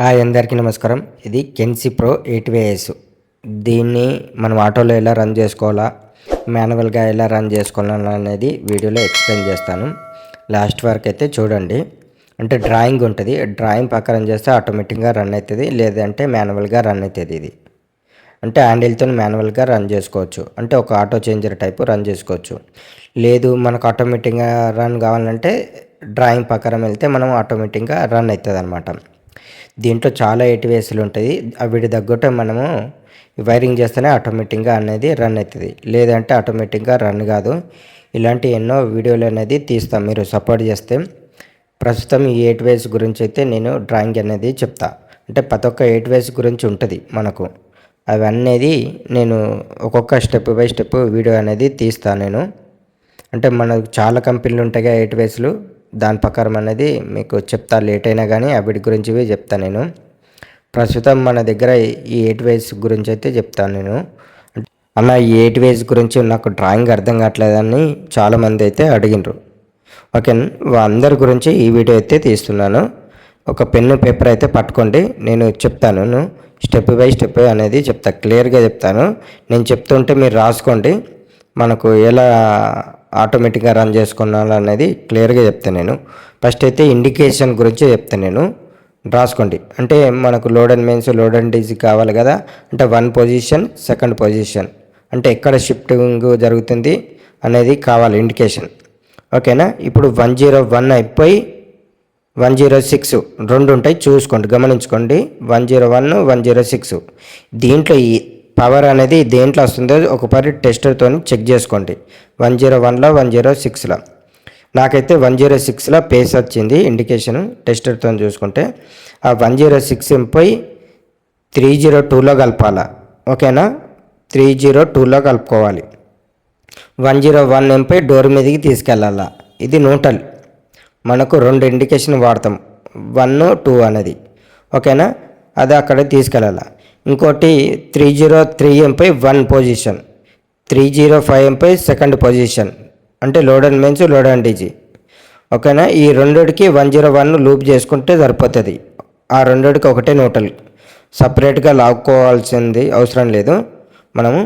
Hi అందరికీ నమస్కారం. ఇది కెన్సీ ప్రో 8 దీన్ని మనం ఆటోలో ఎలా రన్ చేసుకోవాలా, మాన్యువల్గా ఎలా రన్ చేసుకోవాలా అనేది వీడియోలో ఎక్స్ప్లెయిన్ చేస్తాను. లాస్ట్ వరకు అయితే చూడండి. అంటే డ్రాయింగ్ ఉంటుంది, డ్రాయింగ్ ప్రకారం చేస్తే ఆటోమేటిక్గా రన్ అవుతుంది, లేదంటే మాన్యువల్గా రన్ అవుతుంది. ఇది అంటే హ్యాండిల్తో మాన్యువల్గా రన్ చేసుకోవచ్చు, అంటే ఒక ఆటో చేంజర్ టైపు రన్ చేసుకోవచ్చు. లేదు మనకు ఆటోమేటిక్గా రన్ కావాలంటే డ్రాయింగ్ ప్రకారం వెళ్తే మనం ఆటోమేటిక్గా రన్ అవుతుంది అనమాట. దీంట్లో చాలా ఏటీవేస్లు ఉంటుంది, వీటి తగ్గట్టు మనము వైరింగ్ చేస్తేనే ఆటోమేటిక్గా అనేది రన్ అవుతుంది, లేదంటే ఆటోమేటిక్గా రన్ కాదు. ఇలాంటి ఎన్నో వీడియోలు అనేది తీస్తాం మీరు సపోర్ట్ చేస్తే. ప్రస్తుతం ఈ 8 గురించి అయితే నేను డ్రాయింగ్ అనేది చెప్తా. అంటే ప్రతి ఒక్క 8 గురించి ఉంటుంది మనకు, అవి అనేది నేను ఒక్కొక్క స్టెప్ బై స్టెప్ వీడియో అనేది తీస్తాను నేను. అంటే మనకు చాలా కంపెనీలు ఉంటాయి 8 దాని ప్రకారం అనేది మీకు చెప్తా. లేట్ అయినా కానీ వీటి గురించి చెప్తాను నేను. ప్రస్తుతం మన దగ్గర ఈ 8 గురించి అయితే చెప్తాను నేను. అన్న ఈ 8 గురించి నాకు డ్రాయింగ్ అర్థం కావట్లేదని చాలామంది అయితే అడిగినారు. ఓకే, అందరి గురించి ఈ వీడియో అయితే తీస్తున్నాను. ఒక పెన్ను పేపర్ అయితే పట్టుకోండి, నేను చెప్తాను. స్టెప్ బై స్టెప్ అనేది చెప్తా, క్లియర్గా చెప్తాను. నేను చెప్తుంటే మీరు రాసుకోండి, మనకు ఎలా ఆటోమేటిక్గా రన్ చేసుకున్నాను అనేది క్లియర్గా చెప్తాను నేను. ఫస్ట్ అయితే ఇండికేషన్ గురించి చెప్తాను నేను, రాసుకోండి. అంటే మనకు load and mains, load and DG కావాలి కదా. అంటే 1 పొజిషన్, 2nd పొజిషన్, అంటే ఎక్కడ షిఫ్టింగ్ జరుగుతుంది అనేది కావాలి ఇండికేషన్. ఓకేనా. ఇప్పుడు 101 అయిపోయి 106 రెండు ఉంటాయి, చూసుకోండి, గమనించుకోండి. 101, 106 దీంట్లో ఈ పవర్ అనేది దేంట్లో వస్తుందో ఒకసారి టెస్టర్తో చెక్ చేసుకోండి. 101లో, 106లో నాకైతే 106లో పేస్ వచ్చింది ఇండికేషన్. టెస్టర్తో చూసుకుంటే ఆ 106 పోయి 302లో కలపాలా. ఓకేనా, 302లో కలుపుకోవాలి. 101 ఎంపై డోర్ మీదకి తీసుకెళ్ళాలా. ఇది న్యూట్రల్. మనకు 2 ఇండికేషన్ వాడతాం, 1, 2 అనేది. ఓకేనా, అది అక్కడ తీసుకెళ్ళాలా. ఇంకోటి 303 ఎంపై 1 పొజిషన్, 305 ఎంపై 2nd పొజిషన్, అంటే load and mains, load and DG. ఓకేనా, ఈ రెండిటికి 101 లూప్ చేసుకుంటే సరిపోతుంది. ఆ రెండిటికి ఒకటే న్యూట్రల్, సపరేట్గా లాక్కోవాల్సింది అవసరం లేదు మనము.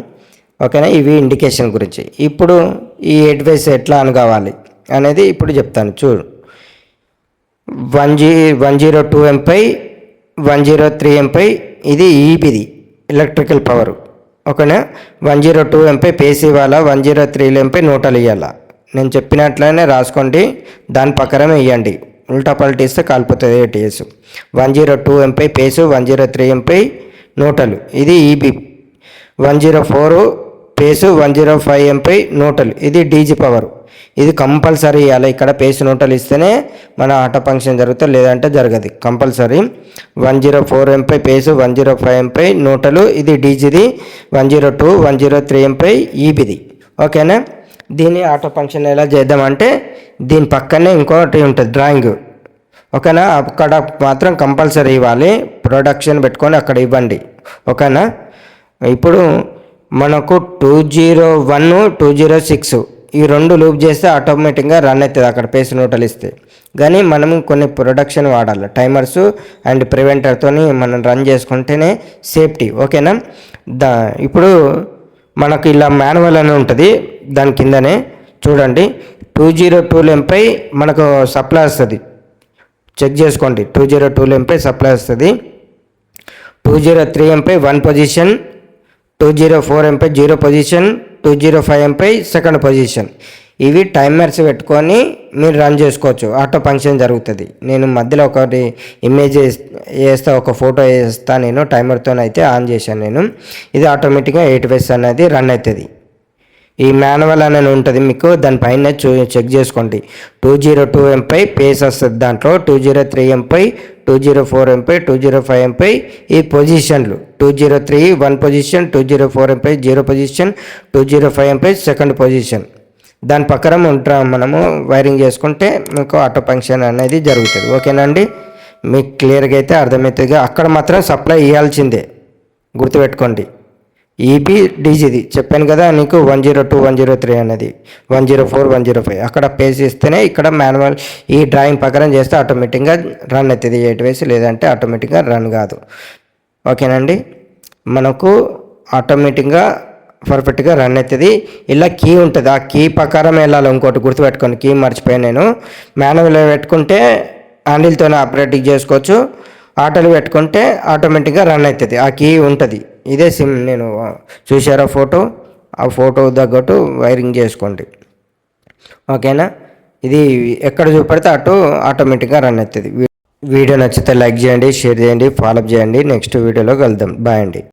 ఓకేనా, ఇవి ఇండికేషన్ గురించి. ఇప్పుడు ఈ 8 ఎట్లా అని కావాలి అనేది ఇప్పుడు చెప్తాను చూడు. 102 ఎంపై 103 ఎంపై ఇది ఈబీది ఎలక్ట్రికల్ పవర్. ఓకేనా, 102 ఎంపై పేస్ ఇవ్వాలా, 103 ఎంపై న్యూట్రల్ ఇవ్వాలా. నేను చెప్పినట్లనే రాసుకోండి, దాని ప్రకారం ఇవ్వండి. ఉల్టా పల్టీ ఇస్తే కాలిపోతుంది ఏటీఎస్. 102 ఎంపై పేసు, 103 ఎంపై న్యూట్రల్, ఇది ఈబీ. 104 పేసు, 105 ఎంపై న్యూట్రల్, ఇది డీజీ పవర్. ఇది కంపల్సరీ ఇవ్వాలి. ఇక్కడ పేస్ న్యూట్రల్ ఇస్తేనే మన ఆటో ఫంక్షన్ జరుగుతుంది, లేదంటే జరగదు. కంపల్సరీ 104 ఎంపై పేసు, 105 ఎంపై న్యూట్రల్, ఇది డీజీది. 102, 103 ఎంపై ఈబీది. ఓకేనా, దీన్ని ఆటో ఫంక్షన్ ఎలా చేద్దామంటే దీని పక్కనే ఇంకోటి ఉంటుంది డ్రాయింగ్. ఓకేనా, అక్కడ మాత్రం కంపల్సరీ ఇవ్వాలి. ప్రొడక్షన్ పెట్టుకొని అక్కడ ఇవ్వండి. ఓకేనా, ఇప్పుడు మనకు 201, 206 ఈ 2 లూప్ చేస్తే ఆటోమేటిక్గా రన్ అవుతుంది అక్కడ పేస్ న్యూట్రల్ ఇస్తే. కానీ మనం కొన్ని ప్రొడక్షన్ వాడాలి, టైమర్స్ అండ్ ప్రివెంటర్తో మనం రన్ చేసుకుంటేనే సేఫ్టీ. ఓకేనా, ఇప్పుడు మనకు ఇలా మాన్యువల్ అని ఉంటుంది, దాని కిందనే చూడండి. 202 ఎంపై మనకు సప్లై వస్తుంది, చెక్ చేసుకోండి. 202 ఎంపై సప్లై వస్తుంది. 203 ఎంపై 1 పొజిషన్, 204 ఎంపై 0 పొజిషన్, 205 ఎంపై 2nd పొజిషన్. ఇవి టైమర్స్ పెట్టుకొని మీరు రన్ చేసుకోవచ్చు, ఆటో ఫంక్షన్ జరుగుతుంది. నేను మధ్యలో ఒకటి ఇమేజ్ వేస్తా, ఒక ఫోటో వేస్తా. నేను టైమర్తో అయితే ఆన్ చేశాను నేను. ఇది ఆటోమేటిక్గా 8 అనేది రన్ అవుతుంది. ఈ మాన్యువల్ అనేది ఉంటుంది మీకు, దానిపైన చెక్ చేసుకోండి. 202 ఎంపై పేస్ వస్తుంది దాంట్లో, 203 ఎంపై, 204 ఎంపై, 205 ఎంపై ఈ పొజిషన్లు. 203 1 పొజిషన్, 204 ఎంపై 0 పొజిషన్, 205 ఎంపై 2nd పొజిషన్. దాని ప్రకారం మనము వైరింగ్ చేసుకుంటే మీకు ఆటో ఫంక్షన్ అనేది జరుగుతుంది. ఓకేనా అండి, మీకు క్లియర్గా అయితే అర్థమవుతుంది. అక్కడ మాత్రం సప్లై ఇవ్వాల్సిందే, గుర్తుపెట్టుకోండి. ఈబీ డీజీది చెప్పాను కదా నీకు 102 103 అనేది 104 105 అక్కడ పేజ్ ఇస్తేనే ఇక్కడ మాన్యువల్ ఈ డ్రాయింగ్ ప్రకారం చేస్తే ఆటోమేటిక్గా రన్ అవుతుంది 8 వేసి, లేదంటే ఆటోమేటిక్గా రన్ కాదు. ఓకేనండి, మనకు ఆటోమేటిక్గా పర్ఫెక్ట్గా రన్ అవుతుంది. ఇలా కీ ఉంటుంది, ఆ కీ ప్రకారం వెళ్ళాలి. ఇంకోటి గుర్తుపెట్టుకోండి, కీ మర్చిపోయాను నేను. మాన్యువల్ పెట్టుకుంటే హ్యాండిల్తోనే ఆపరేటింగ్ చేసుకోవచ్చు, ఆటోలు పెట్టుకుంటే ఆటోమేటిక్గా రన్ అవుతుంది. ఆ కీ ఉంటుంది. ఇదే సిమ్ నేను చూసారా ఫోటో, ఆ ఫోటో తగ్గట్టు వైరింగ్ చేసుకోండి. ఓకేనా, ఇది ఎక్కడ చూపెడితే అటు ఆటోమేటిక్గా రన్ అవుతుంది. వీడియో నచ్చితే లైక్ చేయండి, షేర్ చేయండి, ఫాలో చేయండి. నెక్స్ట్ వీడియోలో కలుద్దాం. బాయ్ అండి.